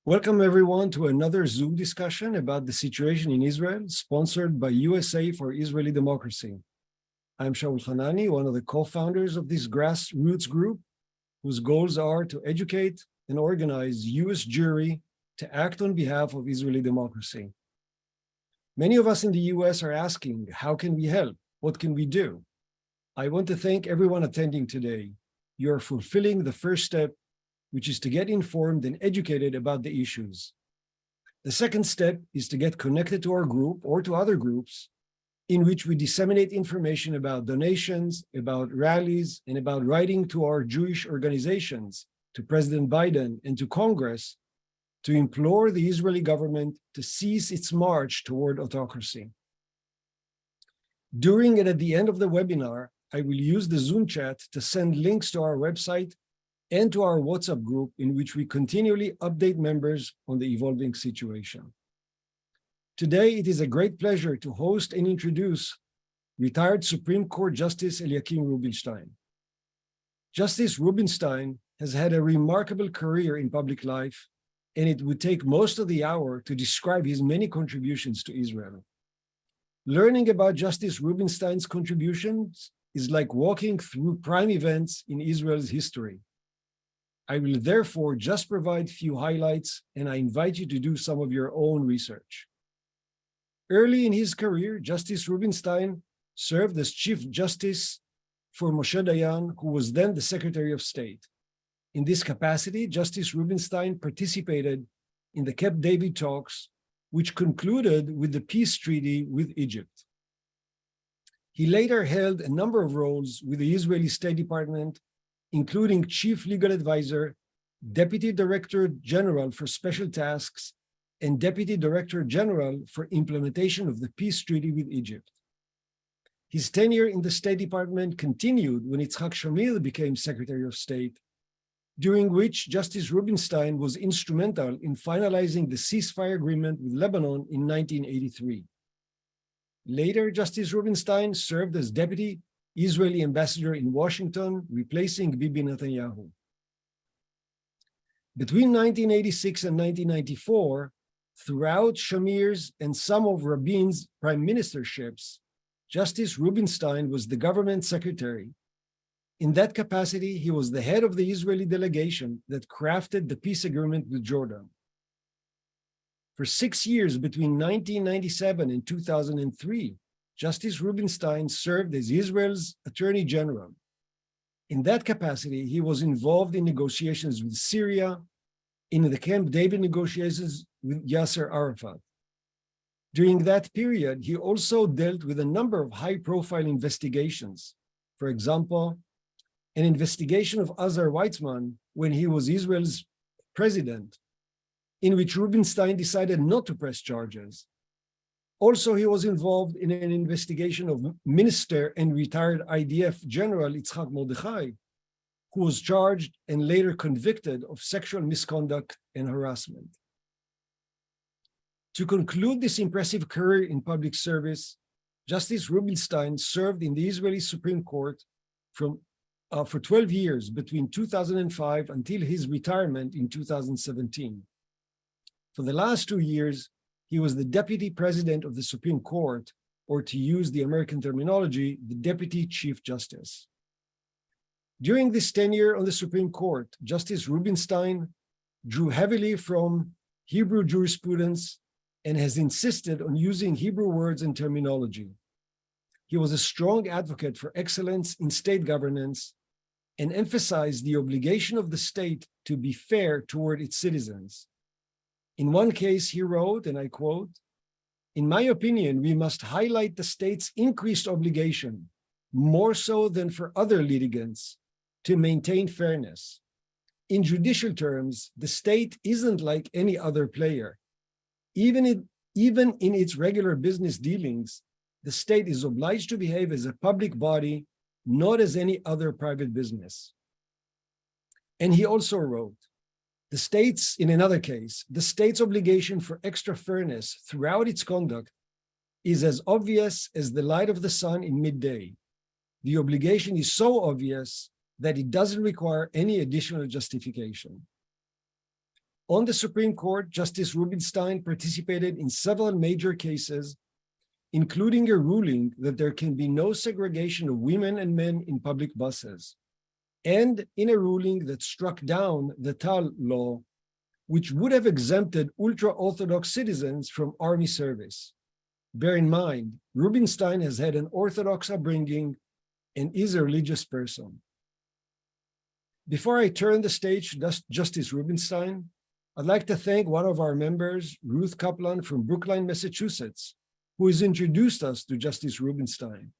Welcome everyone to another Zoom discussion about the situation in Israel, sponsored by USA for Israeli Democracy. I'm Shaul Hanani, one of the co-founders of this grassroots group, whose goals are to educate and organize US jury to act on behalf of Israeli democracy. Many of us in the US are asking, how can we help? What can we do? I want to thank everyone attending today. You're fulfilling the first step, which is to get informed and educated about the issues. The second step is to get connected to our group or to other groups in which we disseminate information about donations, about rallies, and about writing to our Jewish organizations, to President Biden and to Congress to implore the Israeli government to cease its march toward autocracy. During and at the end of the webinar, I will use the Zoom chat to send links to our website and to our WhatsApp group in which we continually update members on the evolving situation. Today, it is a great pleasure to host and introduce retired Supreme Court Justice Elyakim Rubinstein. Justice Rubinstein has had a remarkable career in public life, and it would take most of the hour to describe his many contributions to Israel. Learning about Justice Rubinstein's contributions is like walking through prime events in Israel's history. I will therefore just provide few highlights, and I invite you to do some of your own research. Early in his career, Justice Rubinstein served as Chief Justice for Moshe Dayan, who was then the Secretary of State. In this capacity, Justice Rubinstein participated in the Camp David talks, which concluded with the peace treaty with Egypt. He later held a number of roles with the Israeli State Department, including Chief Legal Advisor, Deputy Director General for Special Tasks, and Deputy Director General for implementation of the peace treaty with Egypt. His tenure in the State Department continued when Yitzhak Shamir became Secretary of State, during which Justice Rubinstein was instrumental in finalizing the ceasefire agreement with Lebanon in 1983. Later, Justice Rubinstein served as Deputy Israeli ambassador in Washington, replacing Bibi Netanyahu. Between 1986 and 1994, throughout Shamir's and some of Rabin's prime ministerships, Justice Rubinstein was the government secretary. In that capacity, he was the head of the Israeli delegation that crafted the peace agreement with Jordan. For 6 years, between 1997 and 2003, Justice Rubinstein served as Israel's Attorney General. In that capacity, he was involved in negotiations with Syria, in the Camp David negotiations with Yasser Arafat. During that period, he also dealt with a number of high-profile investigations. For example, an investigation of Azar Weizmann when he was Israel's president, in which Rubinstein decided not to press charges. Also, he was involved in an investigation of Minister and retired IDF General Yitzhak Mordechai, who was charged and later convicted of sexual misconduct and harassment. To conclude this impressive career in public service, Justice Rubinstein served in the Israeli Supreme Court for 12 years between 2005 until his retirement in 2017. For the last 2 years, he was the Deputy President of the Supreme Court, or to use the American terminology, the Deputy Chief Justice. During this tenure on the Supreme Court, Justice Rubinstein drew heavily from Hebrew jurisprudence and has insisted on using Hebrew words and terminology. He was a strong advocate for excellence in state governance and emphasized the obligation of the state to be fair toward its citizens. In one case, he wrote, and I quote, "In my opinion, we must highlight the state's increased obligation, more so than for other litigants, to maintain fairness. In judicial terms, the state isn't like any other player. Even in its regular business dealings, the state is obliged to behave as a public body, not as any other private business." And he also wrote, in another case, the state's obligation for extra fairness throughout its conduct is as obvious as the light of the sun in midday. The obligation is so obvious that it doesn't require any additional justification. On the Supreme Court, Justice Rubinstein participated in several major cases, including a ruling that there can be no segregation of women and men in public buses, and in a ruling that struck down the Tal law, which would have exempted ultra-Orthodox citizens from army service. Bear in mind, Rubinstein has had an Orthodox upbringing and is a religious person. Before I turn the stage to Justice Rubinstein, I'd like to thank one of our members, Ruth Kaplan from Brookline, Massachusetts, who has introduced us to Justice Rubinstein.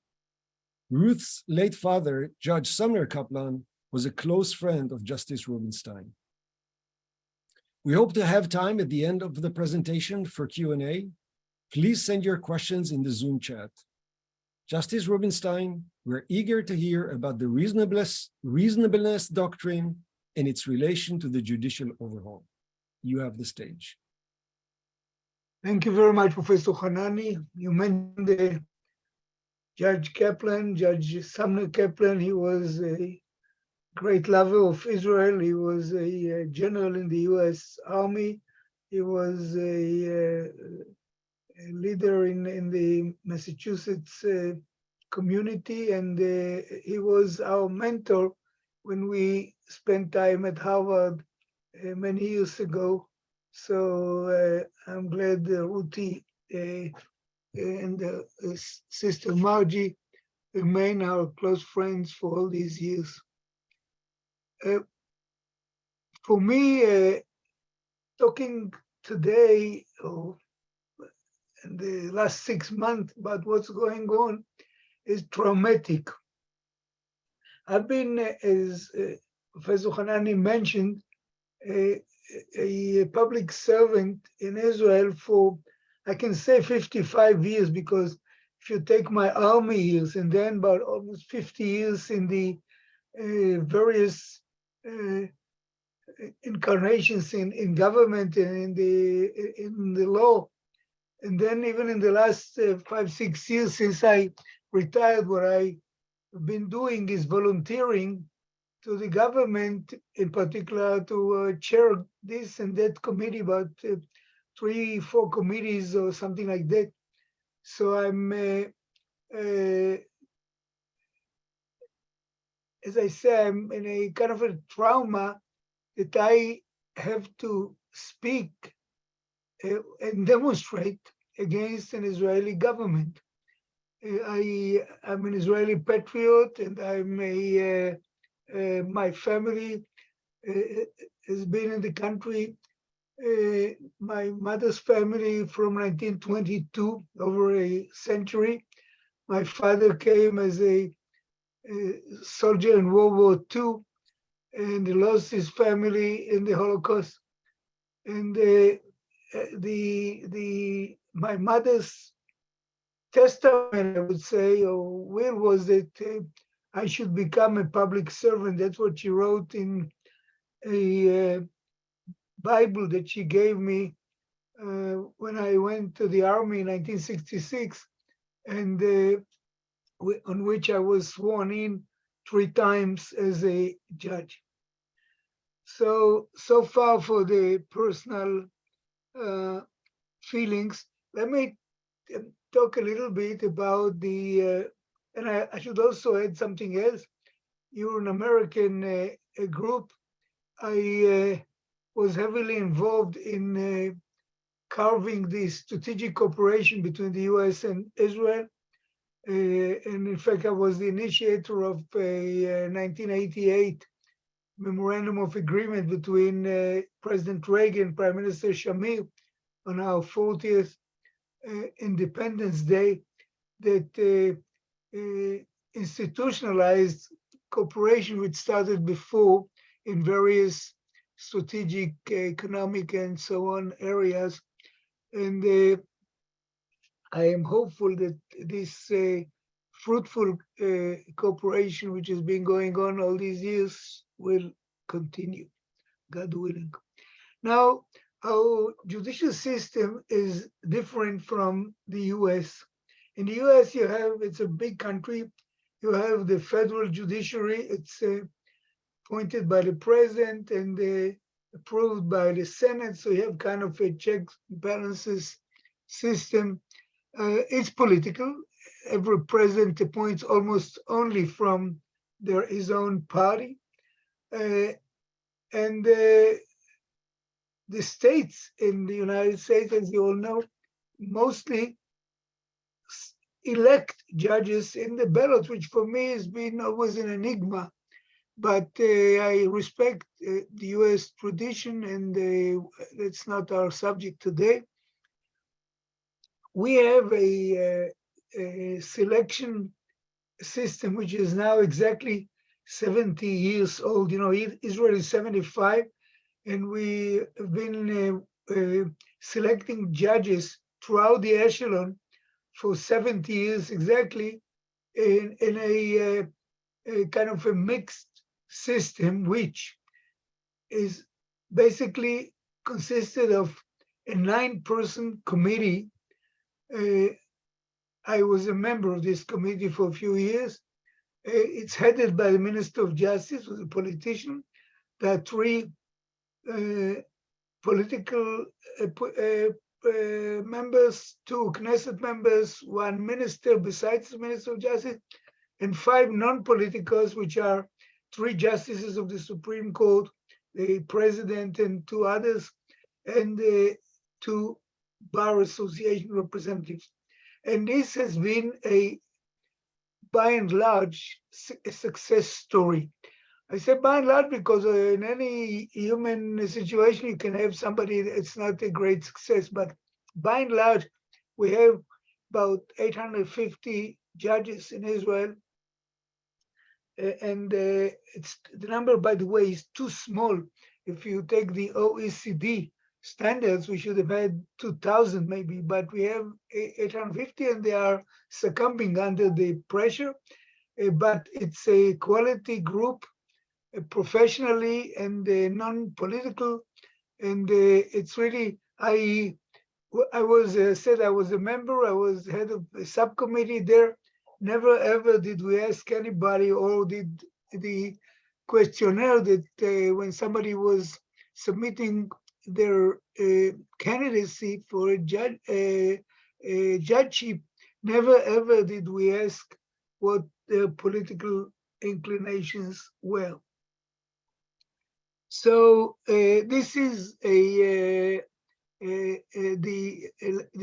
Ruth's late father, Judge Sumner Kaplan, was a close friend of Justice Rubinstein. We hope to have time at the end of the presentation for Q&A. Please send your questions in the Zoom chat. Justice Rubinstein, we're eager to hear about the Reasonableness Doctrine and its relation to the judicial overhaul. You have the stage. Thank you very much, Professor Hanani. You mentioned Judge Kaplan, Judge Sumner Kaplan. He was a great lover of Israel. He was a general in the U.S. Army. He was a leader in the Massachusetts community, and he was our mentor when we spent time at Harvard many years ago. So I'm glad Ruti and Sister Margie remain our close friends for all these years. For me, talking today or in the last 6 months about what's going on is traumatic. I've been, as Professor Hanani mentioned, a public servant in Israel for, I can say 55 years, because if you take my army years and then about almost 50 years in the various incarnations in government and in the law, and then even in the last 5-6 years since I retired, what I've been doing is volunteering to the government, in particular to chair this and that committee, about 3-4 committees or something like that. So I'm, as I say, I'm in a kind of a trauma that I have to speak and demonstrate against an Israeli government. I'm an Israeli patriot, and I'm my family has been in the country. My mother's family from 1922, over a century. My father came as a soldier in World War II, and he lost his family in the Holocaust. And my mother's testament, I would say, or will, was that I should become a public servant. That's what she wrote in a Bible that she gave me when I went to the army in 1966, and on which I was sworn in 3 times as a judge. So far for the personal feelings. Let me talk a little bit about the, and I should also add something else. You're an American group. I was heavily involved in carving the strategic cooperation between the US and Israel. And in fact, I was the initiator of a 1988 memorandum of agreement between President Reagan, Prime Minister Shamir, on our 40th Independence Day, that institutionalized cooperation which started before in various strategic, economic, and so on areas. And I am hopeful that this fruitful cooperation, which has been going on all these years, will continue, God willing. Now, our judicial system is different from the US. In the US, it's a big country. You have the federal judiciary. It's appointed by the president, and approved by the Senate. So you have kind of a checks and balances system. It's political. Every president appoints almost only from his own party. And the states in the United States, as you all know, mostly elect judges in the ballot, which for me has been always an enigma. But I respect the US tradition, and that's not our subject today. We have a selection system which is now exactly 70 years old. You know, Israel is 75, and we have been selecting judges throughout the echelon for 70 years exactly in a kind of a mixed system, which is basically consisted of a 9-person committee. I was a member of this committee for a few years. It's headed by the Minister of Justice, who's a politician. There are 3 political members, 2 Knesset members, 1 minister besides the Minister of Justice, and 5 non-politicals, which are 3 justices of the Supreme Court, the president and 2 others, and 2 bar association representatives. And this has been by and large, a success story. I say by and large because in any human situation, you can have somebody that's not a great success, but by and large, we have about 850 judges in Israel. And the number, by the way, is too small. If you take the OECD standards, we should have had 2,000 maybe, but we have 850, and they are succumbing under the pressure. But it's a quality group, professionally and non-political, and it's really, I was said I was a member, I was head of a subcommittee there. Never ever did we ask anybody, or did the questionnaire that when somebody was submitting their candidacy for a judgeship, never ever did we ask what their political inclinations were. So this is the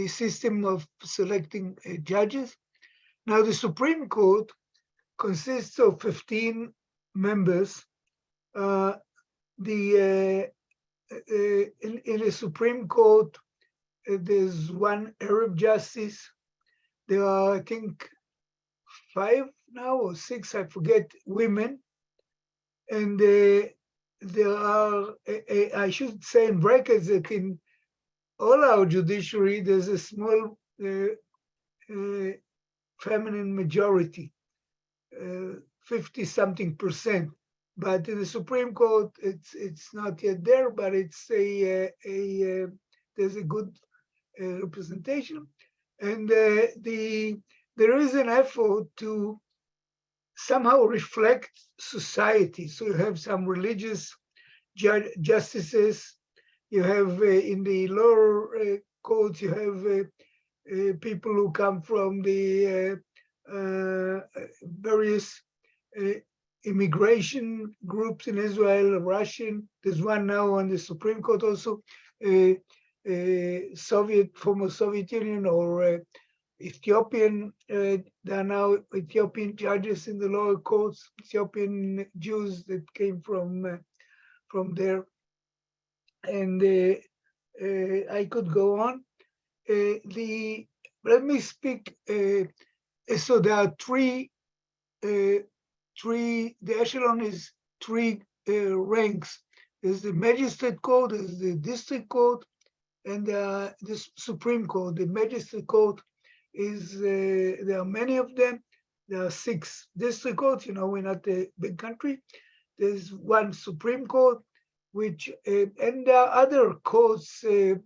system of selecting judges. Now the Supreme Court consists of 15 members. In the Supreme Court, there's 1 Arab justice. There are, I think, 5 now or 6, I forget, women. And there are, I should say in brackets, that in all our judiciary, there's a small feminine majority, 50-something%. But in the Supreme Court, it's not yet there, but it's there's a good representation. And there is an effort to somehow reflect society. So you have some religious justices, you have in the lower courts, you have people who come from the various immigration groups in Israel, Russian. There's one now on the Supreme Court also, former Soviet Union or Ethiopian. There are now Ethiopian judges in the lower courts, Ethiopian Jews that came from there. And I could go on. Let me speak. So there are three. The echelon is 3 ranks. There's the magistrate court, there's the district court, and the Supreme Court. The magistrate court is, there are many of them. There are 6 district courts. You know, we're not a big country. There's 1 Supreme Court, which, and there are other courts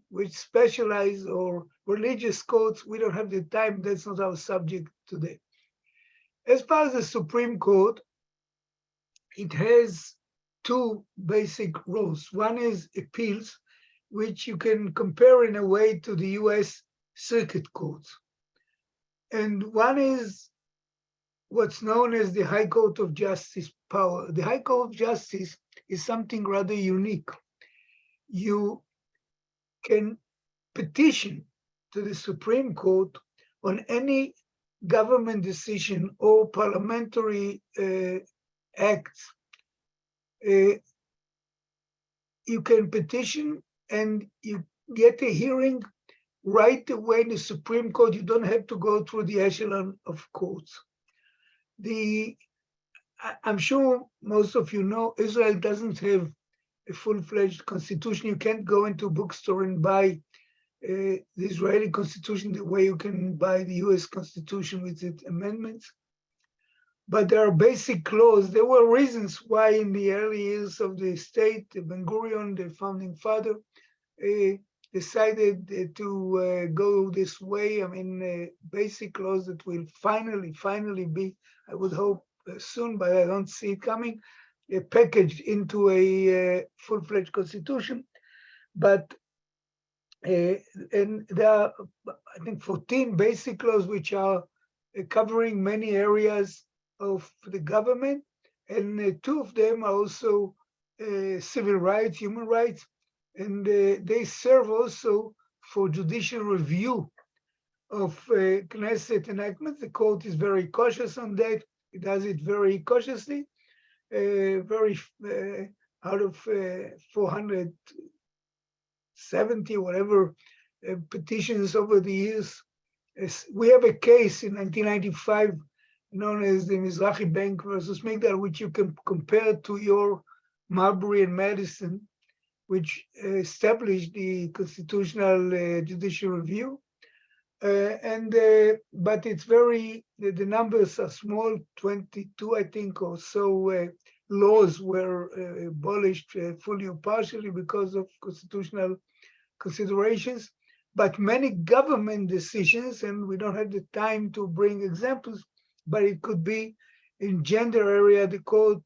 which specialize, or religious courts. We don't have the time. That's not our subject today. As far as the Supreme Court, it has two basic rules. One is appeals, which you can compare in a way to the US circuit courts. And one is what's known as the High Court of Justice power. The High Court of Justice is something rather unique. You can petition to the Supreme Court on any government decision or parliamentary acts. You can petition and you get a hearing right away in the Supreme Court. You don't have to go through the echelon of courts. I'm sure most of you know Israel doesn't have a full-fledged constitution. You can't go into a bookstore and buy the Israeli constitution the way you can buy the US constitution with its amendments. But there are basic laws. There were reasons why in the early years of the state, Ben-Gurion, the founding father, decided to go this way. I mean, basic laws that will finally be, I would hope soon, but I don't see it coming, packaged into a full-fledged constitution. But and there are, I think, 14 basic laws which are covering many areas of the government, and two of them are also civil rights, human rights, and they serve also for judicial review of Knesset enactments. The court is very cautious on that. It does it very cautiously. Out of 470 whatever petitions over the years, we have a case in 1995 known as the Mizrahi Bank versus Migdal, which you can compare to your Marbury and Madison, which established the constitutional judicial review. But it's the numbers are small, 22, I think, or so laws were abolished fully or partially because of constitutional considerations. But many government decisions, and we don't have the time to bring examples, but it could be in gender area, the court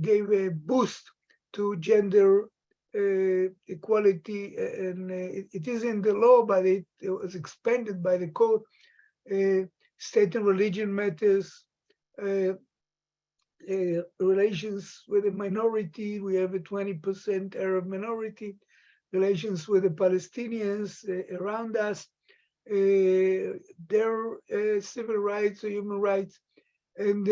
gave a boost to gender equality, and it is in the law, but it was expanded by the court. State and religion matters, relations with a minority. We have a 20% Arab minority. Relations with the Palestinians around us, their civil rights or human rights, and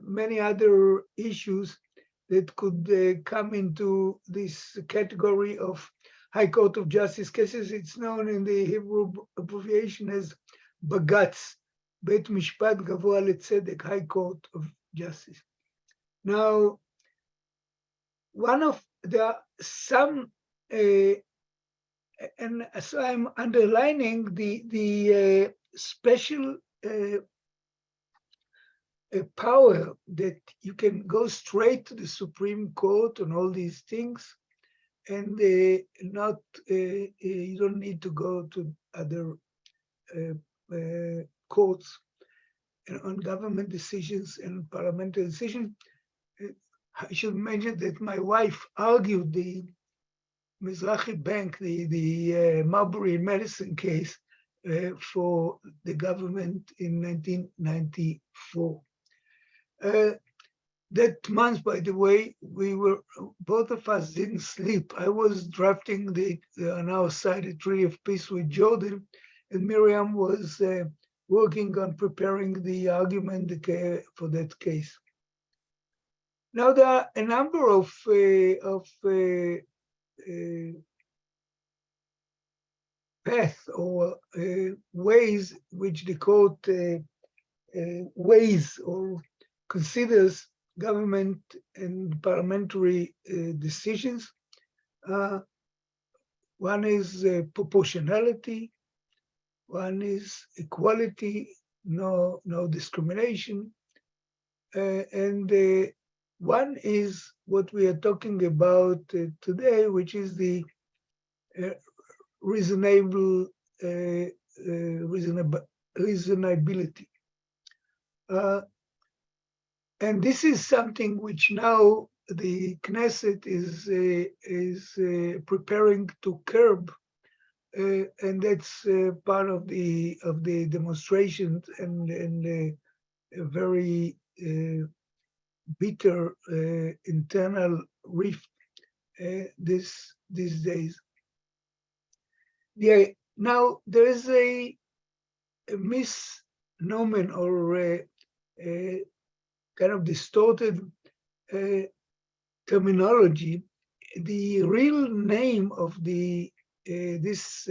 many other issues that could come into this category of High Court of Justice cases. It's known in the Hebrew abbreviation as Bagatz, Beit Mishpat Gavoa Letzedek, High Court of Justice. Now, there are some, and so I'm underlining the special power that you can go straight to the Supreme Court on all these things, and you don't need to go to other courts on government decisions and parliamentary decisions. I should mention that my wife argued the Mizrahi Bank, the Marbury and Madison case for the government in 1994. That month, by the way, both of us didn't sleep. I was drafting on our side, a Treaty of Peace with Jordan, and Miriam was working on preparing the argument for that case. Now, there are a number of paths or ways which the court weighs or considers government and parliamentary decisions. One is proportionality, one is equality, no discrimination, and one is what we are talking about today, which is the reasonability. And this is something which now the Knesset is preparing to curb, and that's part of the demonstrations and a very bitter internal rift these days. Yeah, now there is a misnomer or a kind of distorted terminology. The real name of this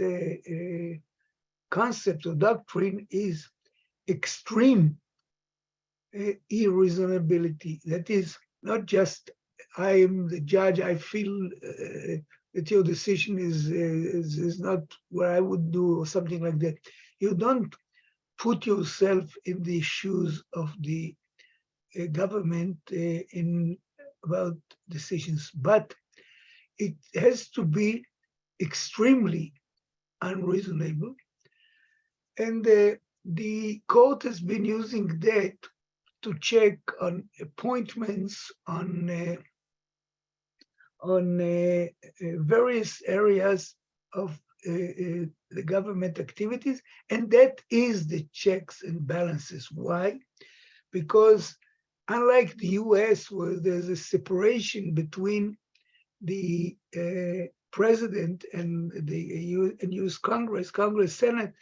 concept or doctrine is extreme irreasonability. That is not just I am the judge, I feel that your decision is not what I would do or something like that. You don't put yourself in the shoes of the government in about decisions, but it has to be extremely unreasonable. And the court has been using that to check on appointments on various areas of the government activities, and that is the checks and balances. Why? Because unlike the US, where there's a separation between the president and the US Congress, Senate,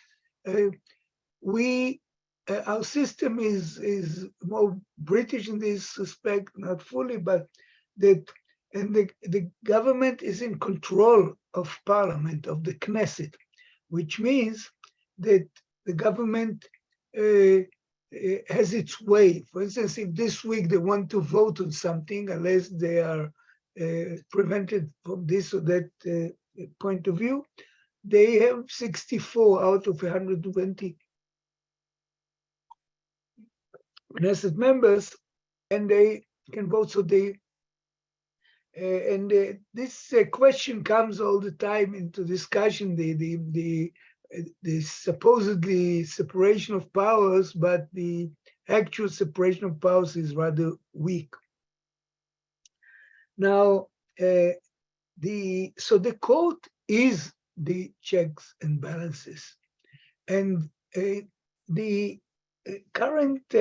our system is more British in this respect, not fully, but that, and the government is in control of parliament, of the Knesset, which means that the government has its way. For instance, if this week they want to vote on something, unless they are prevented from this or that point of view, they have 64 out of 120 Knesset members, and they can vote. So they, and this question comes all the time into discussion, the supposedly separation of powers, but the actual separation of powers is rather weak. Now, so the court is the checks and balances, and the current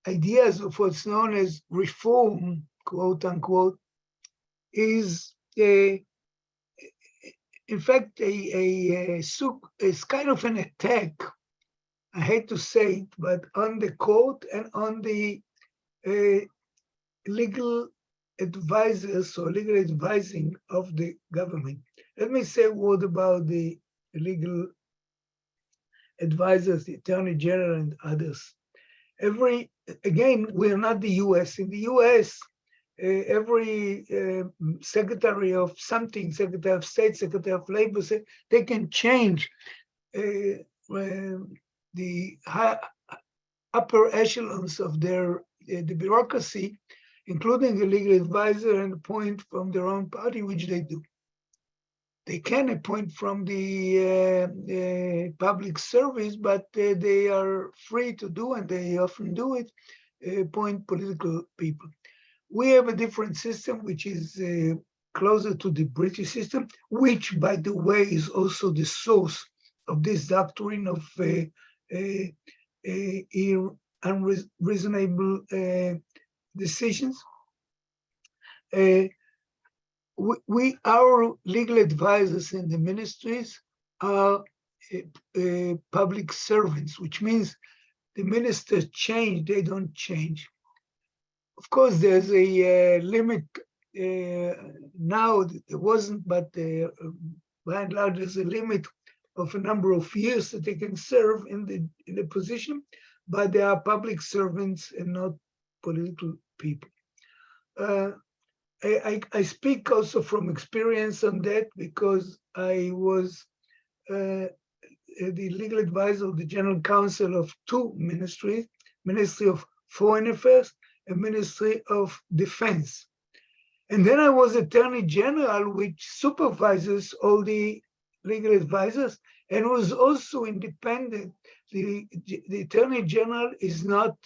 ideas of what's known as reform, quote unquote, is in fact a kind of an attack, I hate to say it, but on the court and on the legal advisors or legal advising of the government. Let me say a word about the legal advisors, the Attorney General and others. Again, we're not the US. In the US, every secretary of something, secretary of state, secretary of labor, they can change the upper echelons of the bureaucracy, including a legal advisor, and appoint from their own party, which they do. They can appoint from the public service, but they are free to do, and they often do it, appoint political people. We have a different system, which is closer to the British system, which, by the way, is also the source of this doctrine of unreasonable decisions. Our legal advisors in the ministries are public servants, which means the ministers change, they don't change. Of course, there's a limit now, there wasn't, but by and large, there's a limit of a number of years that they can serve in the position, but they are public servants and not political people. I speak also from experience on that, because I was the legal advisor of the general counsel of two ministries, Ministry of Foreign Affairs and Ministry of Defense. And then I was Attorney General, which supervises all the legal advisors and was also independent. The Attorney General is not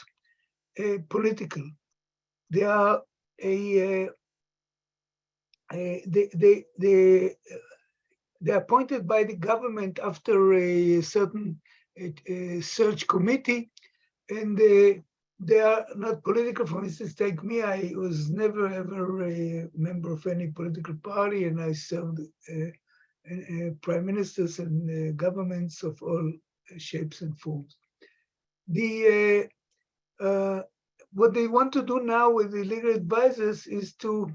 political. They are they're appointed by the government after a certain search committee, and they are not political. For instance, take me, I was never ever a member of any political party, and I served prime ministers and governments of all shapes and forms. What they want to do now with the legal advisors is to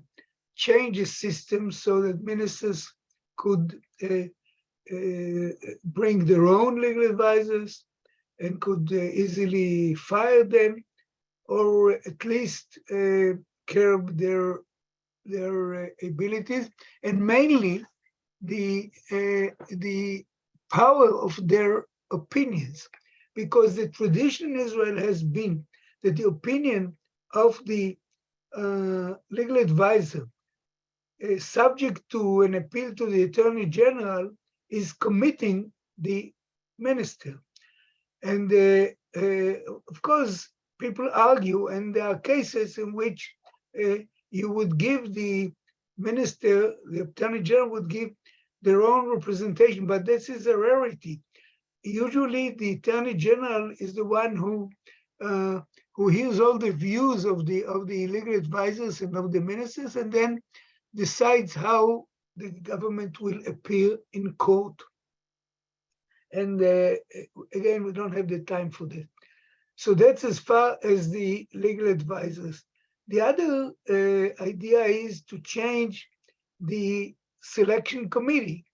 change the system so that ministers could bring their own legal advisors and could easily fire them, or at least curb their abilities, and mainly the power of their opinions, because the tradition in Israel has been that the opinion of the legal advisor, subject to an appeal to the Attorney General, is committing the minister. And of course, people argue, and there are cases in which you would give the minister, the Attorney General would give their own representation, but this is a rarity. Usually the Attorney General is the one who hears all the views of the legal advisors and of the ministers, and then decides how the government will appear in court. And again, we don't have the time for that. So that's as far as the legal advisors. The other idea is to change the selection committee.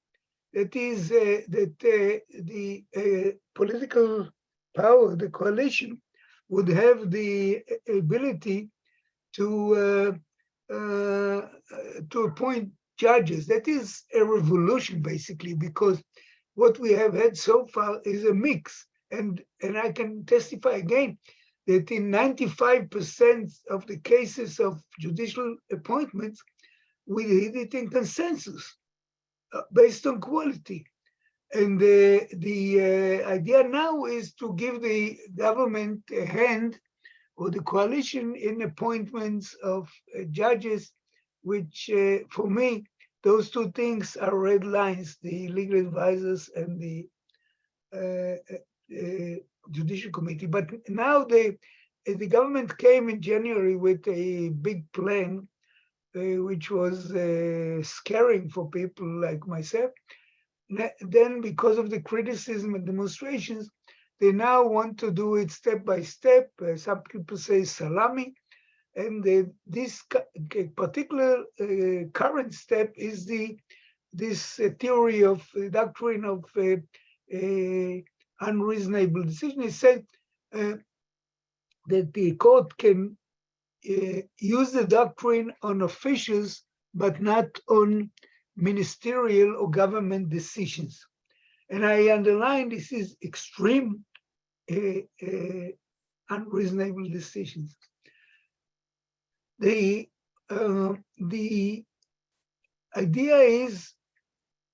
That is that the political power, the coalition, would have the ability to appoint judges. That is a revolution, basically, because what we have had so far is a mix. And I can testify again that in 95% of the cases of judicial appointments, we did it in consensus based on quality. And the idea now is to give the government a hand, or the coalition, in appointments of judges, which for me, those two things are red lines: the legal advisors and the Judicial Committee. But now the government came in January with a big plan, which was scaring for people like myself. Then, because of the criticism and demonstrations, they now want to do it step by step. Some people say salami. And this particular current step is this theory of the doctrine of unreasonable decision. It said that the court can use the doctrine on officials, but not on ministerial or government decisions. And I underline this is extreme unreasonable decisions. The idea is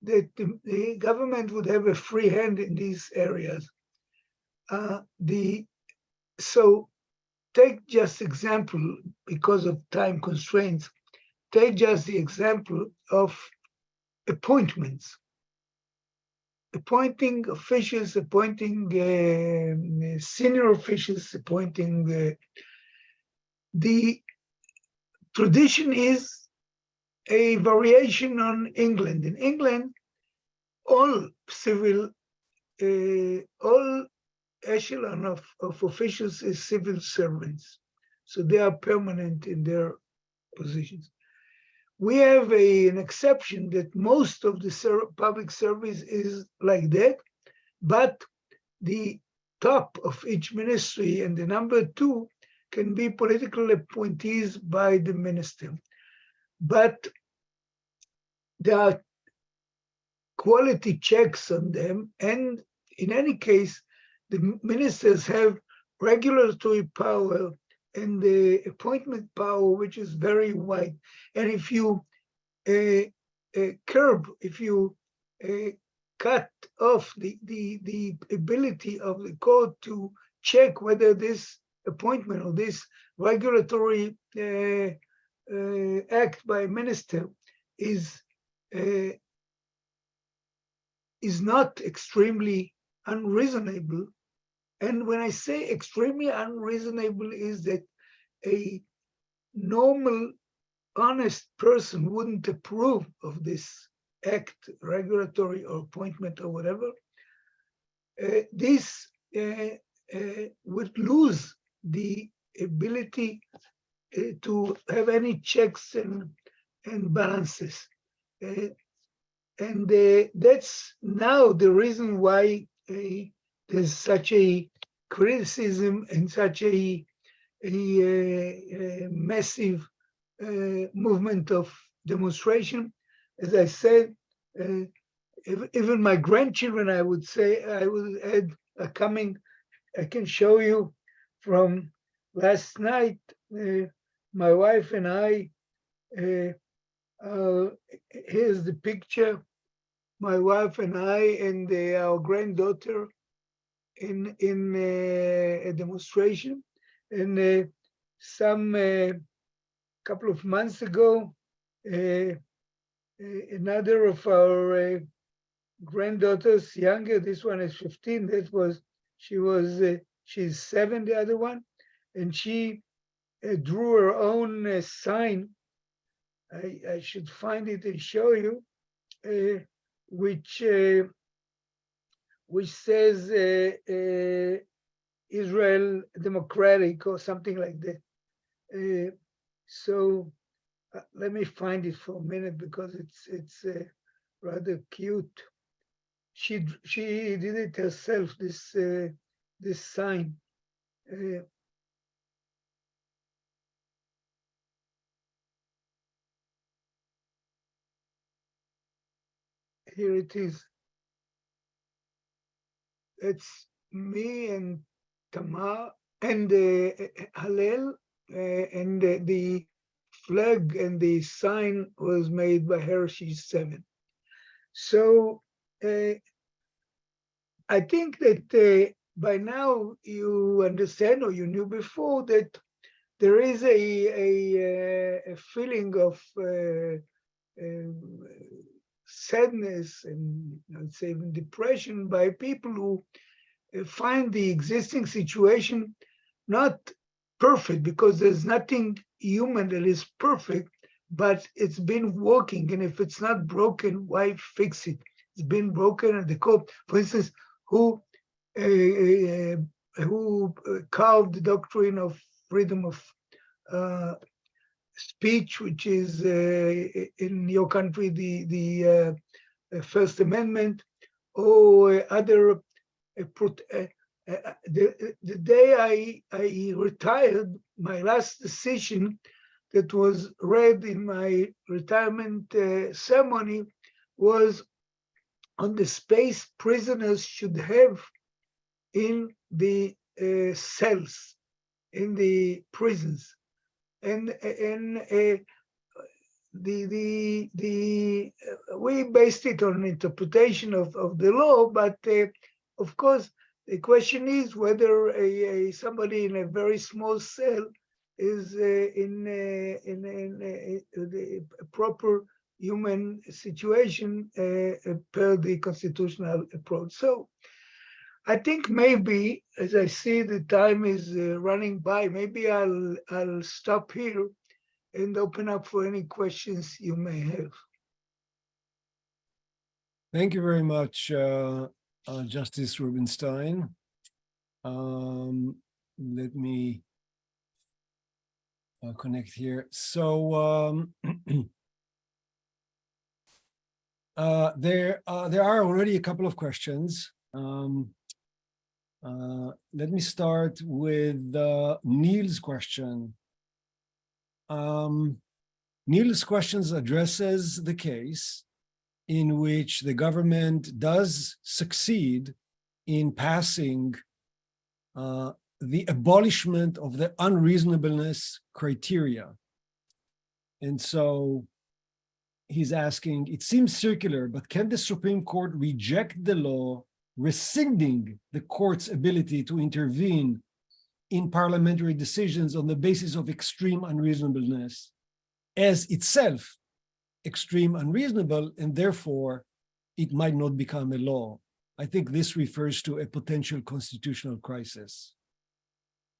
that the government would have a free hand in these areas. So take just example, because of time constraints, take just the example of appointments. Appointing officials, appointing senior officials, appointing the tradition is a variation on England. In England, all civil, all echelon of officials is civil servants. So they are permanent in their positions. We have an exception that most of the public service is like that, but the top of each ministry and the number two can be political appointees by the minister. But there are quality checks on them, and in any case, the ministers have regulatory power and the appointment power, which is very wide. And if you curb, if you cut off the ability of the court to check whether this appointment or this regulatory act by a minister is not extremely unreasonable. And when I say extremely unreasonable, is that a normal, honest person wouldn't approve of this act, regulatory or appointment or whatever. This would lose the ability to have any checks and balances. And that's now the reason why there's such a criticism and such a massive movement of demonstration. As I said, even my grandchildren, I would add, are coming. I can show you from last night, my wife and I, here's the picture, my wife and I and our granddaughter in a demonstration. And some couple of months ago, another of our granddaughters, younger, this one is 15, she's 7, the other one, and she drew her own sign. I should find it and show you, which says Israel Democratic or something like that. So let me find it for a minute because it's rather cute. She did it herself, this sign. Here it is. It's me and Tamar and Hallel, and the flag and the sign was made by her. She's 7. So I think that by now you understand, or you knew before, that there is a feeling of sadness and I'd say even depression by people who find the existing situation not perfect, because there's nothing human that is perfect, but it's been working. And if it's not broken, why fix it? It's been broken at the core. For instance, who carved the doctrine of freedom of speech, which is in your country the First Amendment, or other. The day I retired, my last decision that was read in my retirement ceremony was on the space prisoners should have in the cells, in the prisons. And we based it on an interpretation of the law, but of course the question is whether somebody in a very small cell is in a proper human situation per the constitutional approach. So I think maybe, as I see the time is running by, maybe I'll stop here and open up for any questions you may have. Thank you very much, Justice Rubinstein. Let me connect here. So there are already a couple of questions. Let me start with Neil's question. Neil's questions addresses the case in which the government does succeed in passing the abolishment of the unreasonableness criteria. And so he's asking, it seems circular, but can the Supreme Court reject the law rescinding the court's ability to intervene in parliamentary decisions on the basis of extreme unreasonableness as itself extreme unreasonable, and therefore it might not become a law. I think this refers to a potential constitutional crisis.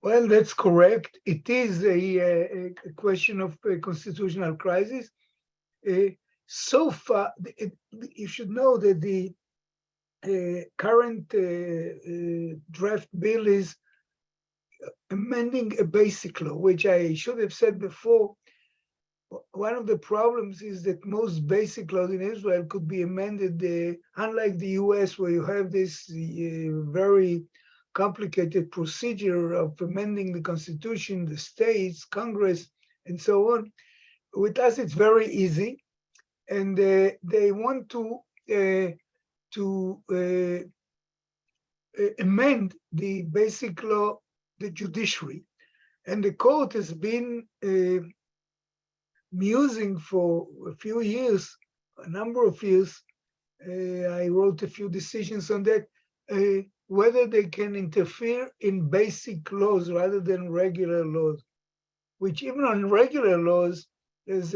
Well, that's correct. It is a question of a constitutional crisis. So far, you should know that the current draft bill is amending a basic law, which I should have said before. One of the problems is that most basic laws in Israel could be amended, unlike the US, where you have this very complicated procedure of amending the constitution, the states, Congress, and so on. With us, it's very easy. And they want to amend the basic law, the judiciary. And the court has been musing for a few years, a number of years. I wrote a few decisions on that, whether they can interfere in basic laws rather than regular laws, which even on regular laws, there's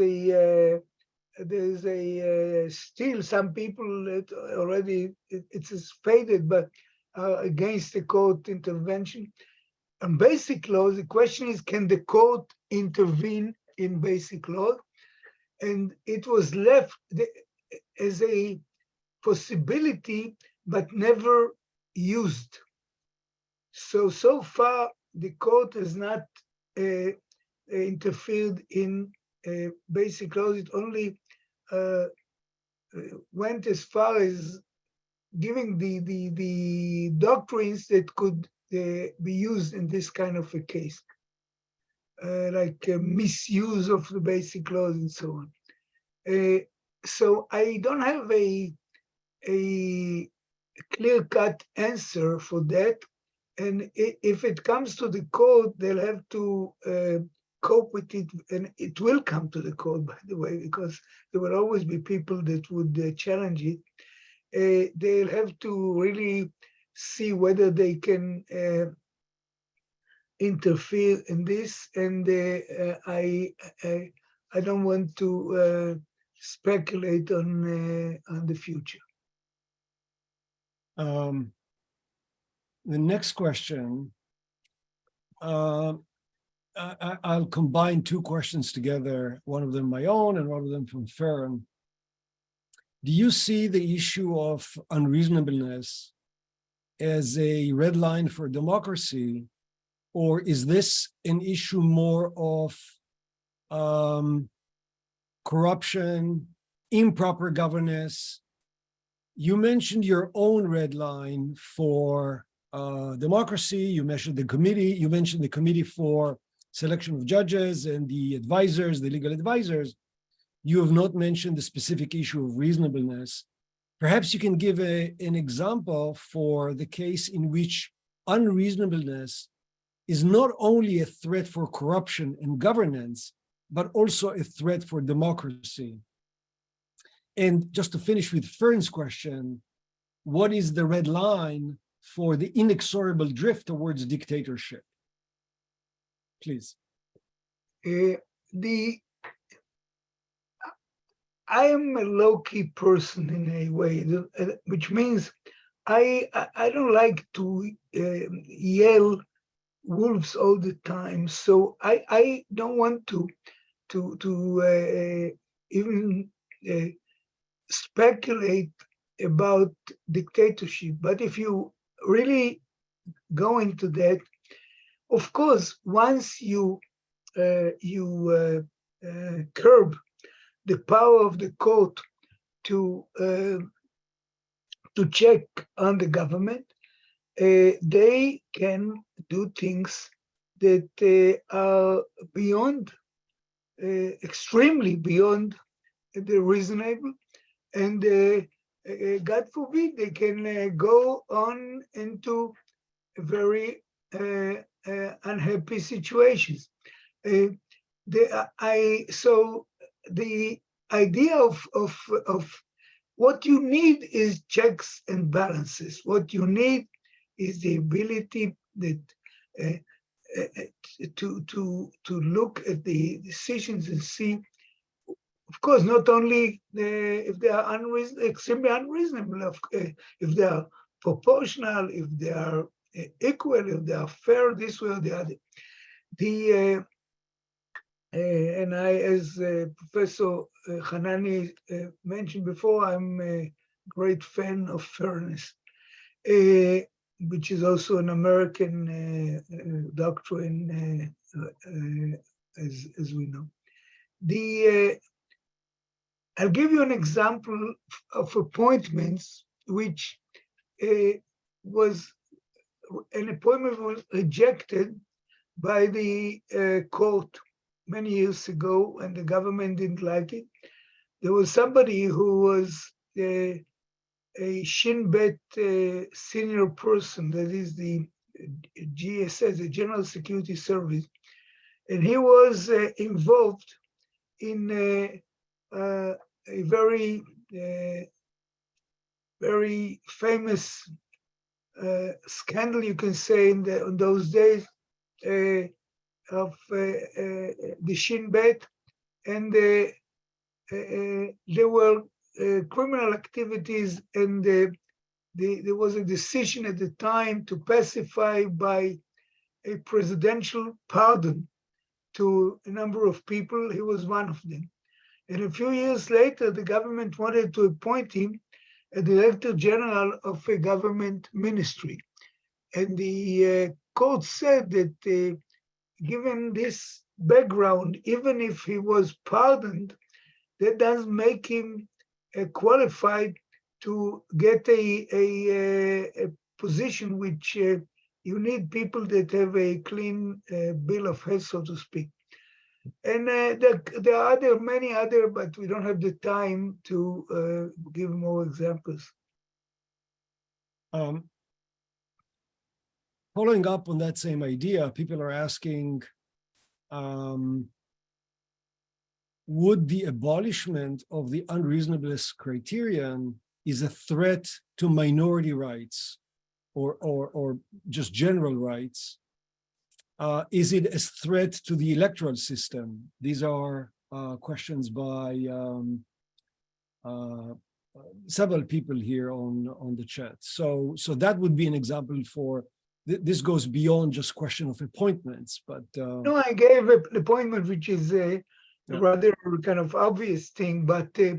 still some people that already, it's faded, but against the court intervention. On basic laws, the question is, can the court intervene in basic law? And it was left as a possibility, but never used. So far, the court has not interfered in basic laws. It only went as far as giving the doctrines that could be used in this kind of a case, like misuse of the basic laws and so on. So I don't have a clear-cut answer for that. And if it comes to the court, they'll have to cope with it, and it will come to the court, by the way, because there will always be people that would challenge it. They'll have to really see whether they can interfere in this, and I don't want to speculate on the future. The next question, I'll combine two questions together, one of them my own and one of them from Farron. Do you see the issue of unreasonableness as a red line for democracy, or is this an issue more of corruption, improper governance? You mentioned your own red line for democracy. You mentioned the committee for selection of judges and the advisors, the legal advisors. You have not mentioned the specific issue of reasonableness. Perhaps you can give an example for the case in which unreasonableness is not only a threat for corruption and governance, but also a threat for democracy. And just to finish with Fern's question, what is the red line for the inexorable drift towards dictatorship? Please. I am a low-key person in a way, which means I don't like to yell wolves all the time. So I don't want to even speculate about dictatorship. But if you really go into that, of course, once you curb the power of the court to check on the government, they can do things that are beyond, extremely beyond the reasonable, and God forbid they can go on into very unhappy situations. So the idea of what you need is checks and balances. What you need is the ability that look at the decisions and see, of course, not only if they are extremely unreasonable, if they are proportional, if they are equal, if they are fair this way or the other. And as Professor Hanani mentioned before, I'm a great fan of fairness, which is also an American doctrine, as we know. I'll give you an example of appointments, which was an appointment was rejected by the court many years ago, and the government didn't like it. There was somebody who was a Shin Bet senior person, that is the GSS, the General Security Service, and he was involved in a very, very famous scandal, you can say, in those days, of the Shin Bet, and there were criminal activities, and there was a decision at the time to pacify by a presidential pardon to a number of people. He was one of them. And a few years later, the government wanted to appoint him a director general of a government ministry. And the court said that given this background, even if he was pardoned, that doesn't make him qualified to get a position which you need people that have a clean bill of health, so to speak. And there are many other, but we don't have the time to give more examples. Following up on that same idea, people are asking, would the abolishment of the unreasonableness criterion is a threat to minority rights or just general rights? Is it a threat to the electoral system? These are questions by several people here on the chat. So that would be an example for, this goes beyond just question of appointments, but no, I gave an appointment which is a rather kind of obvious thing, but there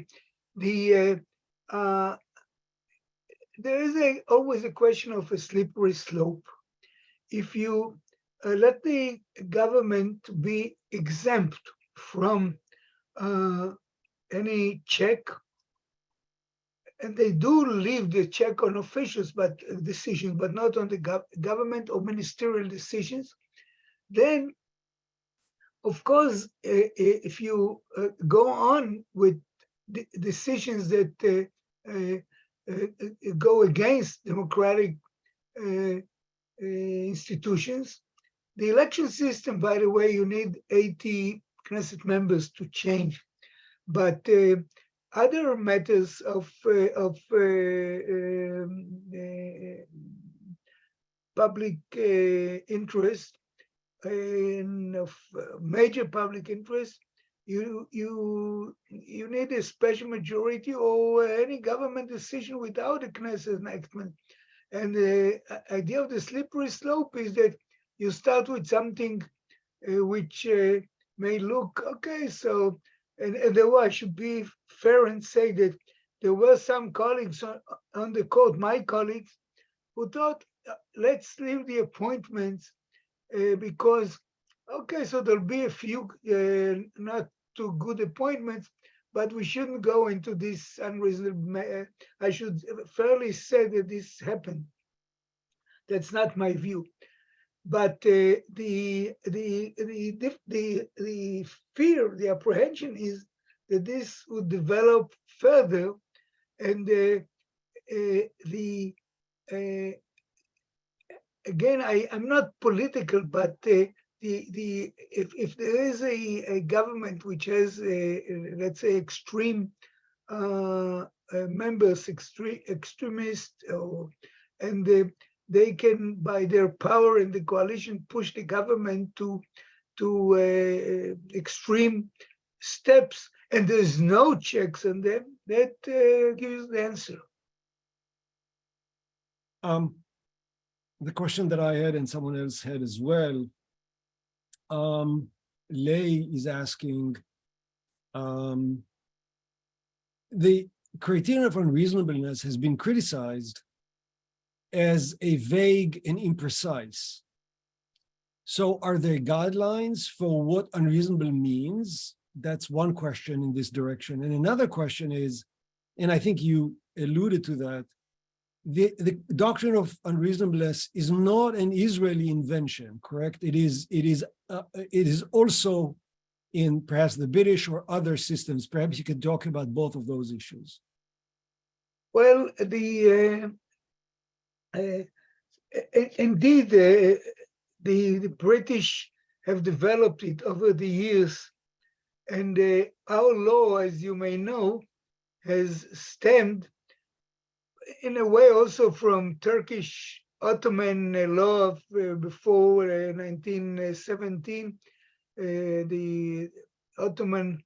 is always a question of a slippery slope. If you let the government be exempt from any check, and they do leave the check on officials, but decisions, but not on the government or ministerial decisions, then, of course, if you go on with decisions that go against democratic institutions, the election system, by the way, you need 80 Knesset members to change, but other matters of public interest and of major public interest, you need a special majority or any government decision without a Knesset enactment. And the idea of the slippery slope is that you start with something which may look okay. So, and I should be fair and say that there were some colleagues on the court, my colleagues, who thought, let's leave the appointments because, okay, so there'll be a few not too good appointments, but we shouldn't go into this unreasonable. I should fairly say that this happened. That's not my view. But the fear, the apprehension is that this would develop further, and again, I'm not political, but if there is a government which has let's say extreme members, extremist, and they can, by their power in the coalition, push the government to extreme steps, and there's no checks on them, that gives the answer. The question that I had and someone else had as well, Lay is asking, the criterion of unreasonableness has been criticized as a vague and imprecise. So are there guidelines for what unreasonable means? That's one question in this direction. And another question is, and I think you alluded to that, the doctrine of unreasonableness is not an Israeli invention, correct? It is also in perhaps the British or other systems. Perhaps you could talk about both of those issues. Well, indeed, the British have developed it over the years, and our law, as you may know, has stemmed in a way also from Turkish Ottoman law of before 1917. The Ottoman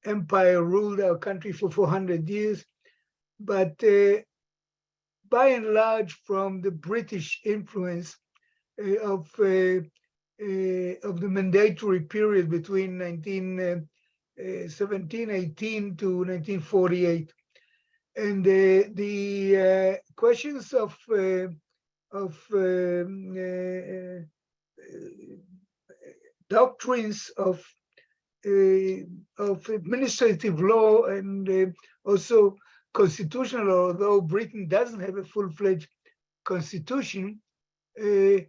Empire ruled our country for 400 years, but by and large from the British influence of the mandatory period between 1718 to 1948. And the questions of doctrines of administrative law and also constitutional law, although Britain doesn't have a full-fledged constitution, this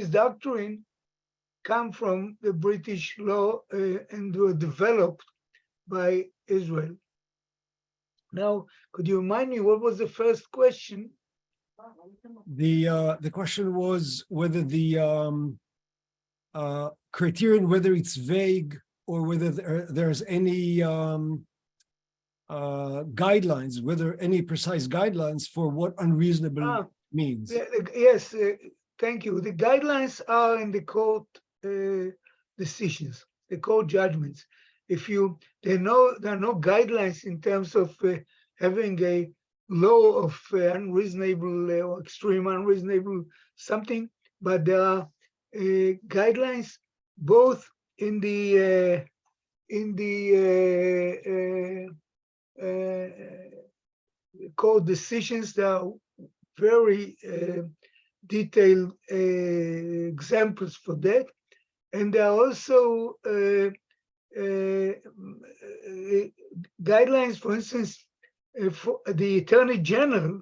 doctrine come from the British law and were developed by Israel. Now, could you remind me what was the first question? The question was whether the criterion, whether it's vague or whether there's any guidelines, whether any precise guidelines for what unreasonable means. Yes, thank you. The guidelines are in the court decisions, the court judgments. There are no guidelines in terms of having a law of unreasonable or extreme unreasonable something, but there are guidelines both in the court decisions. There are very detailed examples for that, and there are also guidelines. For instance, for the Attorney General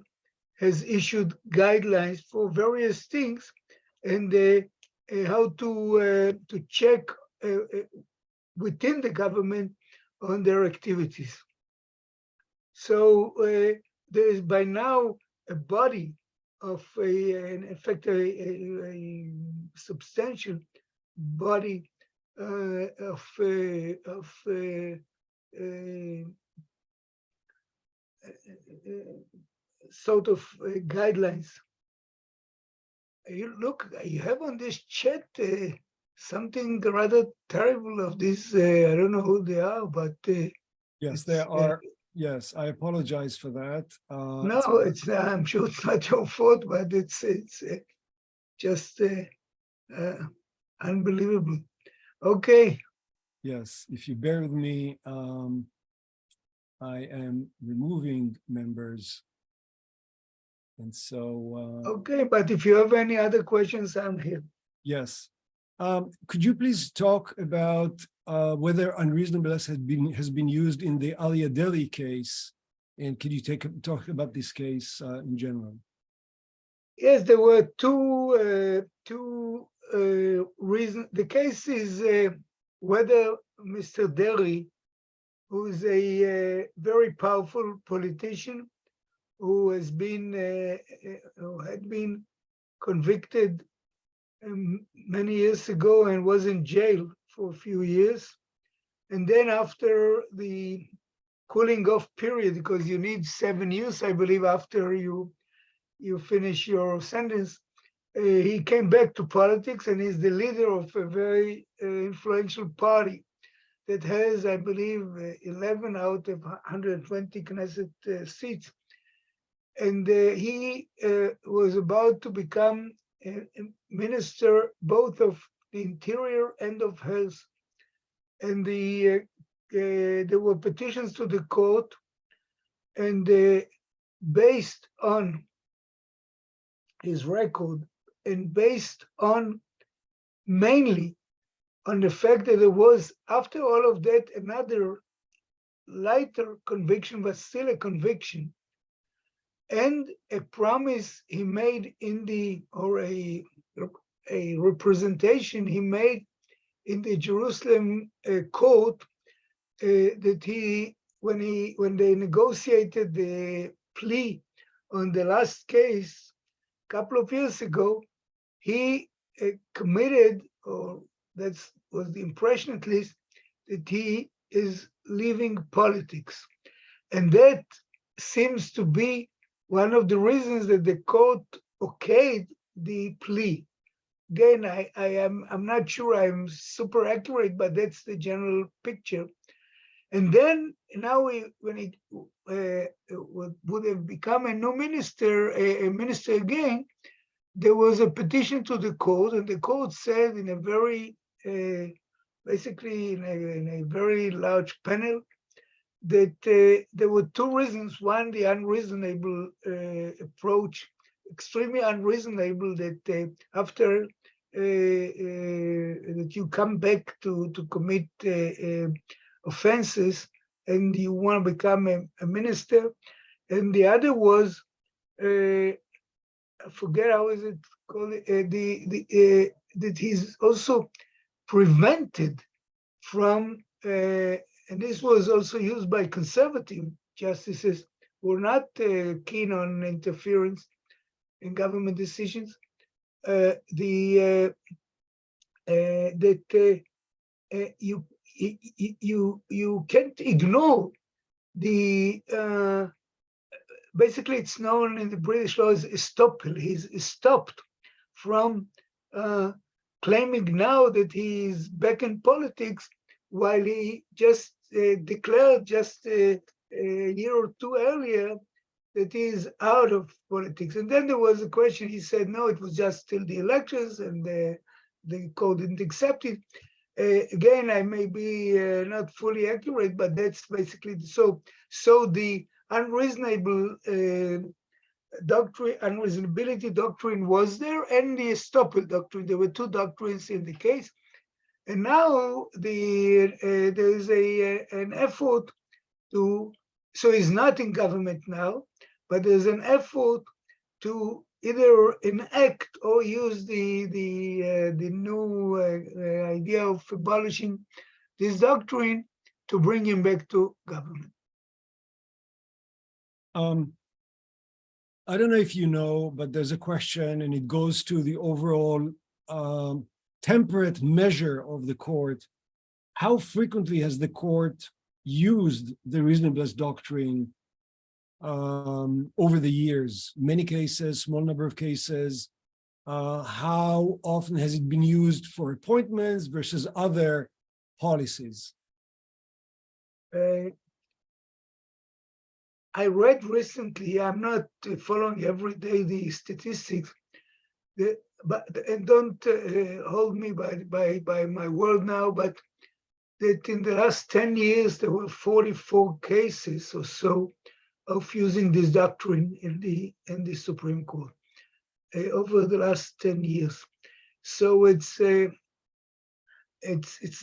has issued guidelines for various things, and how to check within the government on their activities. So there is by now a body of in effect a substantial body of sort of guidelines. You have on this chat something rather terrible of this. I don't know who they are, but yes, there are. Yes, I apologize for that. No, it's not, I'm sure it's not your fault, but it's just unbelievable. Okay. Yes, if you bear with me, I am removing members. And so... okay, but if you have any other questions, I'm here. Yes. Could you please talk about whether unreasonableness has been used in the Alia Dahan case? And could you talk about this case in general? Yes, there were two reasons. The case is whether Mr. Deri, who is a very powerful politician, who has been who had been convicted many years ago and was in jail for a few years, and then after the cooling off period, because you need 7 years, I believe, after you you finish your sentence. He came back to politics and is the leader of a very influential party that has, I believe, 11 out of 120 Knesset seats. And he was about to become a minister both of the interior and of health. And there were petitions to the court, and based on his record and based on mainly on the fact that there was, after all of that, another lighter conviction, but still a conviction, and a promise he made in the, or a representation he made in the Jerusalem court, that he, when they negotiated the plea on the last case a couple of years ago, he committed, or that was the impression at least, that he is leaving politics. And that seems to be one of the reasons that the court okayed the plea. Again, I'm not sure I'm super accurate, but that's the general picture. And then now when he would have become a new minister, a minister again, there was a petition to the court, and the court said in a very, basically in a very large panel, that there were two reasons. One, the unreasonable approach, extremely unreasonable, that after that you come back to commit offenses and you want to become a minister. And the other was, I forget how is it called, that he's also prevented from, and this was also used by conservative justices who were not keen on interference in government decisions, that you can't ignore the, basically it's known in the British law as estoppel. He's stopped from claiming now that he is back in politics, while he just declared just a year or two earlier that he is out of politics. And then there was a question, he said, no, it was just till the elections, and the court didn't accept it. Again, I may be not fully accurate, but that's basically, so the unreasonable doctrine, unreasonability doctrine was there, and the estoppel doctrine. There were two doctrines in the case. And now there's an effort to, so he's not in government now, but there's an effort to either enact or use the new idea of abolishing this doctrine to bring him back to government. I don't know if you know, but there's a question, and it goes to the overall temperate measure of the court. How frequently has the court used the reasonableness doctrine over the years? Many cases, small number of cases. How often has it been used for appointments versus other policies? I read recently, I'm not following every day the statistics, but and don't hold me by my word now, but that in the last 10 years, there were 44 cases or so of using this doctrine in the Supreme Court over the last 10 years. So it's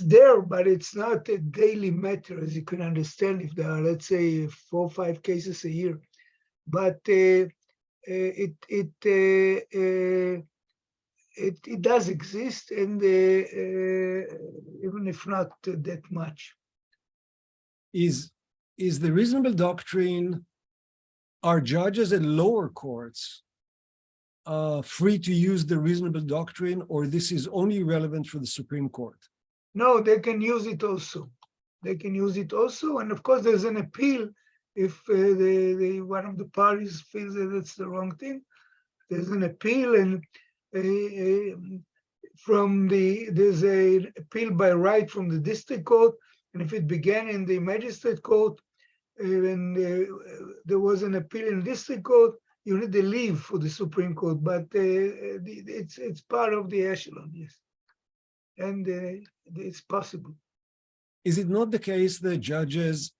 there, but it's not a daily matter, as you can understand, if there are, let's say, 4 or 5 cases a year. But it does exist, and even if not that much. Is the reasonable doctrine, are judges at lower courts free to use the reasonable doctrine, or this is only relevant for the Supreme Court? No, they can use it also. They can use it also, and of course there's an appeal if one of the parties feels that it's the wrong thing. there's an appeal, and there's an appeal by right from the district court, and if it began in the magistrate court, and there was an appeal in district court, you need a leave for the Supreme Court, but it's part of the echelon, yes, and it's possible. Is it not the case that judges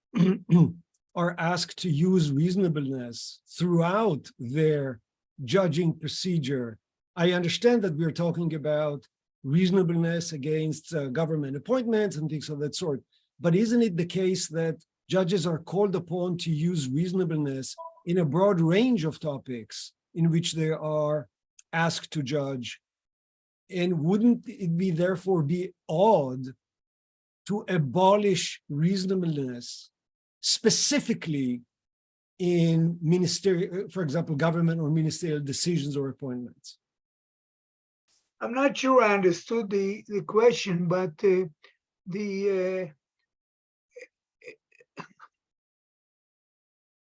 are asked to use reasonableness throughout their judging procedure? I understand that we're talking about reasonableness against government appointments and things of that sort, but isn't it the case that judges are called upon to use reasonableness in a broad range of topics in which they are asked to judge? And wouldn't it be therefore be odd to abolish reasonableness specifically in ministerial, for example, government or ministerial decisions or appointments? I'm not sure I understood the question, but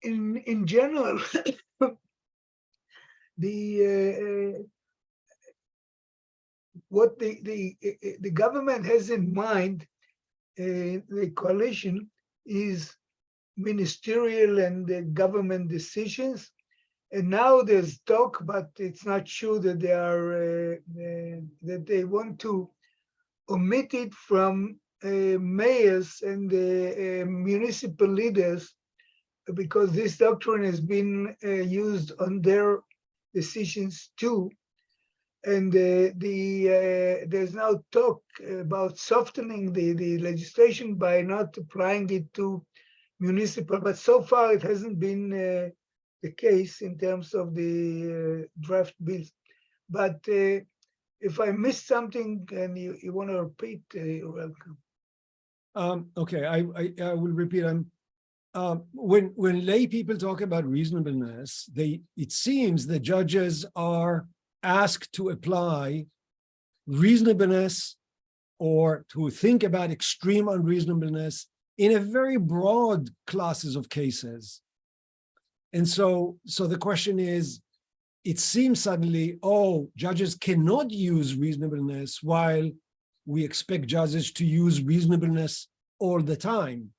in general, what the government has in mind, the coalition, is ministerial and government decisions. And now there's talk, but it's not sure that they are that they want to omit it from mayors and municipal leaders, because this doctrine has been used on their decisions too. And there's now talk about softening the legislation by not applying it to municipal, but so far it hasn't been the case in terms of the draft bills. But if I missed something and you want to repeat, you're welcome. Okay, I will repeat. When lay people talk about reasonableness, it seems that judges are asked to apply reasonableness or to think about extreme unreasonableness in a very broad classes of cases. And so the question is, it seems suddenly, oh, judges cannot use reasonableness while we expect judges to use reasonableness all the time.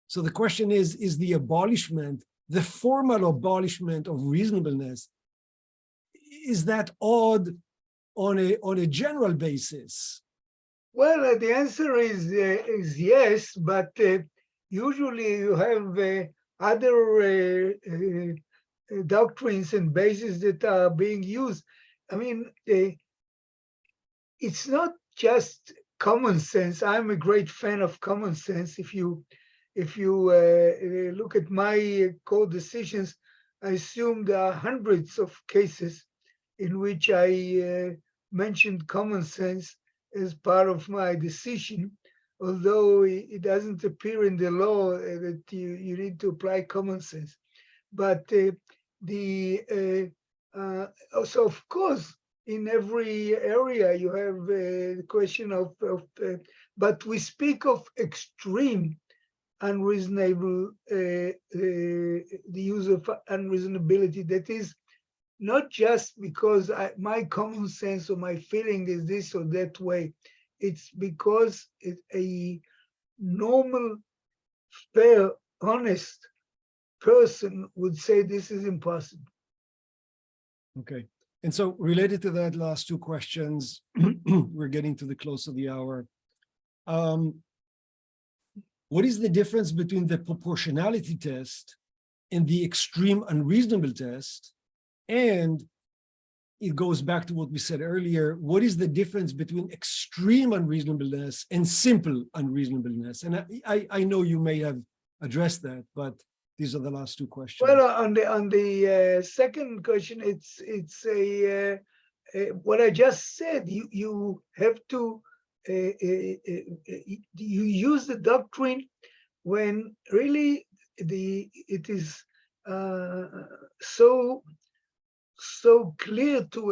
So the question is the abolishment, the formal abolishment of reasonableness, is that odd on a general basis? Well, the answer is yes, but usually you have other doctrines and bases that are being used. I mean, it's not just common sense. I'm a great fan of common sense. If you look at my court decisions, I assume there are hundreds of cases in which I mentioned common sense as part of my decision, although it doesn't appear in the law that you need to apply common sense. But also, of course, in every area you have the question of but we speak of extreme unreasonable, the use of unreasonability. That is not just because my common sense or my feeling is this or that way. It's because a normal, fair, honest person would say this is impossible. Okay. And so related to that last two questions, we're getting to the close of the hour. What is the difference between the proportionality test and the extreme unreasonable test? And it goes back to what we said earlier, what is the difference between extreme unreasonableness and simple unreasonableness? And I know you may have addressed that, but these are the last two questions. Well, on the second question, it's what I just said. You have to you use the doctrine when really it is so clear to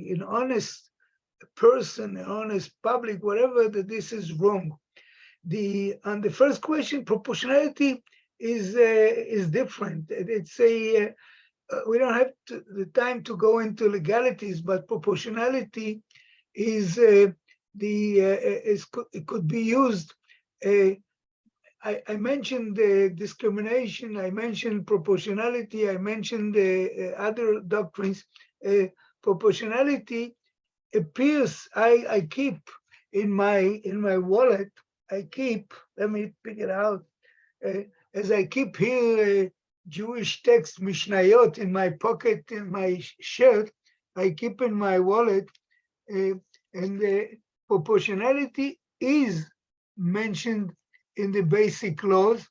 an honest person, an honest public, whatever, that this is wrong. On the first question, proportionality is different. It's a we don't have the time to go into legalities, but proportionality is it could be used. I mentioned discrimination, I mentioned proportionality, I mentioned other doctrines. Proportionality appears, I keep in my wallet, I keep, let me pick it out, as I keep here Jewish text, Mishnayot, in my pocket, in my shirt, I keep in my wallet, and proportionality is mentioned in the basic laws.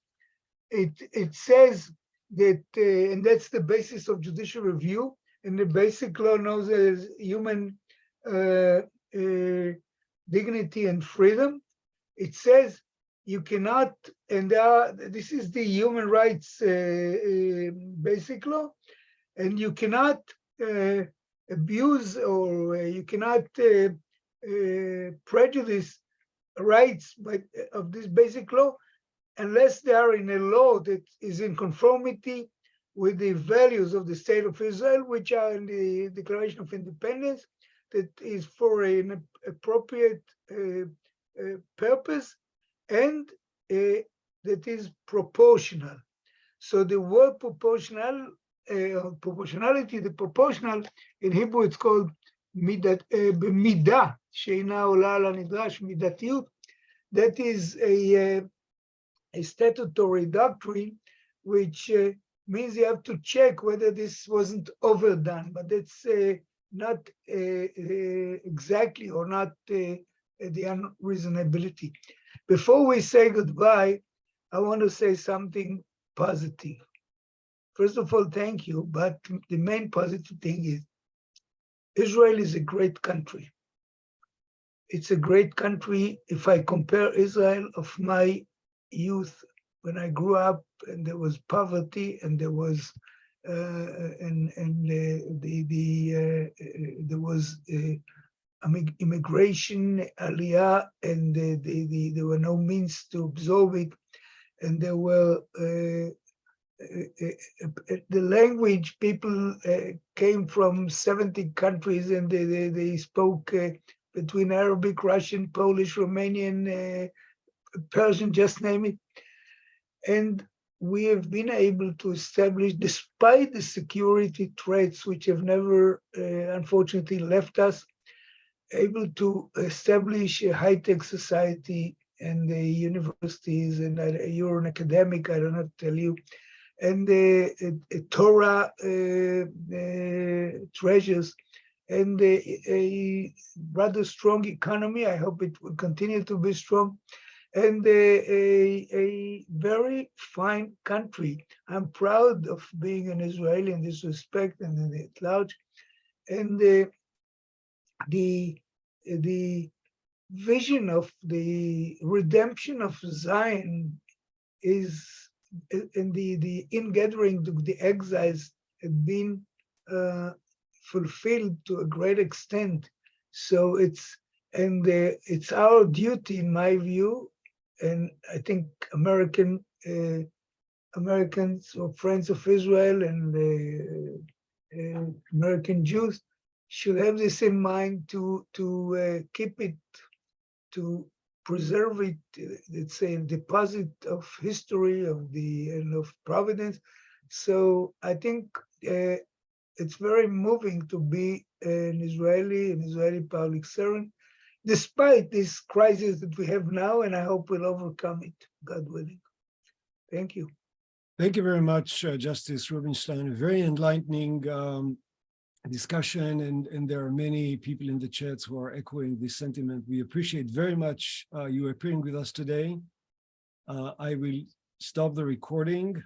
It says that, and that's the basis of judicial review, and the basic law knows as human dignity and freedom. It says you cannot, and this is the human rights basic law, and you cannot abuse or you cannot prejudice rights of this basic law unless they are in a law that is in conformity with the values of the State of Israel, which are in the Declaration of Independence, that is for an appropriate purpose, and that is proportional. So the word proportionality, the proportional, in Hebrew it's called midah, sheina ola al hanidrash, midatiyut. That is a statutory doctrine, which means you have to check whether this wasn't overdone, but that's not exactly, or not the unreasonability. Before we say goodbye, I want to say something positive. First of all, thank you, but the main positive thing is Israel is a great country. It's a great country. If I compare Israel of my youth, when I grew up and there was poverty and there was there was immigration, Aliyah, and there were no means to absorb it, and there were the language, people came from 70 countries, and they spoke between Arabic, Russian, Polish, Romanian, Persian, just name it. And we have been able to establish, despite the security threats, which have never, unfortunately, left us, able to establish a high-tech society and the universities, and you're an academic, I don't have to tell you, and Torah treasures, and a rather strong economy. I hope it will continue to be strong, and a very fine country. I'm proud of being an Israeli in this respect and at large. And the vision of the redemption of Zion is, and the ingathering to the exiles had been fulfilled to a great extent. So it's our duty, in my view, and I think Americans or friends of Israel and American Jews should have this in mind, to keep it, to preserve it. It's a deposit of history and of providence. So I think it's very moving to be an Israeli public servant, despite this crisis that we have now, and I hope we'll overcome it, God willing. Thank you. Thank you very much, Justice Rubinstein. A very enlightening discussion, and there are many people in the chats who are echoing this sentiment. We appreciate very much you appearing with us today. I will stop the recording.